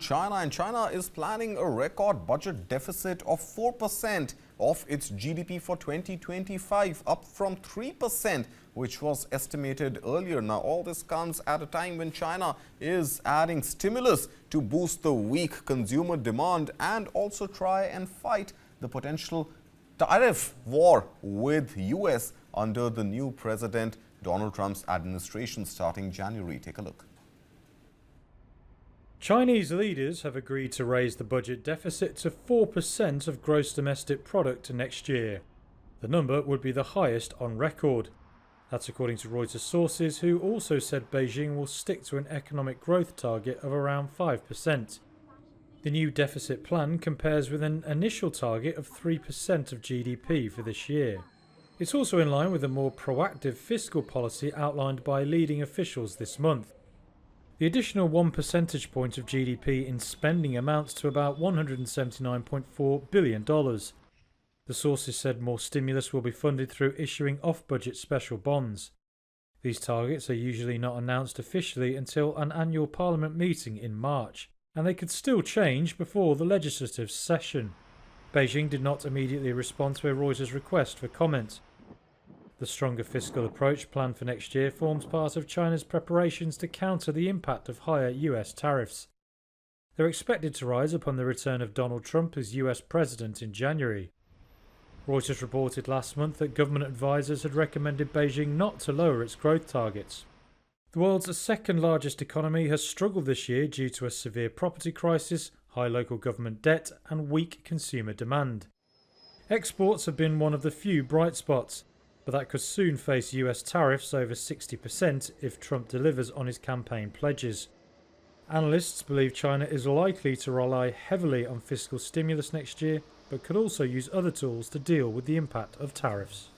China, and China is planning a record budget deficit of 4% of its GDP for 2025, up from 3%, which was estimated earlier. Now, all this comes at a time when China is adding stimulus to boost the weak consumer demand and also try and fight the potential tariff war with US under the new President Donald Trump's administration starting January. Take a look. Chinese leaders have agreed to raise the budget deficit to 4% of gross domestic product next year. The number would be the highest on record. That's according to Reuters sources, who also said Beijing will stick to an economic growth target of around 5%. The new deficit plan compares with an initial target of 3% of GDP for this year. It's also in line with a more proactive fiscal policy outlined by leading officials this month. The additional 1 percentage point of GDP in spending amounts to about $179.4 billion. The sources said more stimulus will be funded through issuing off-budget special bonds. These targets are usually not announced officially until an annual Parliament meeting in March, and they could still change before the legislative session. Beijing did not immediately respond to a Reuters request for comment. The stronger fiscal approach planned for next year forms part of China's preparations to counter the impact of higher US tariffs. They're expected to rise upon the return of Donald Trump as US president in January. Reuters reported last month that government advisors had recommended Beijing not to lower its growth targets. The world's second largest economy has struggled this year due to a severe property crisis, high local government debt, and weak consumer demand. Exports have been one of the few bright spots, but that could soon face US tariffs over 60% if Trump delivers on his campaign pledges. Analysts believe China is likely to rely heavily on fiscal stimulus next year, but could also use other tools to deal with the impact of tariffs.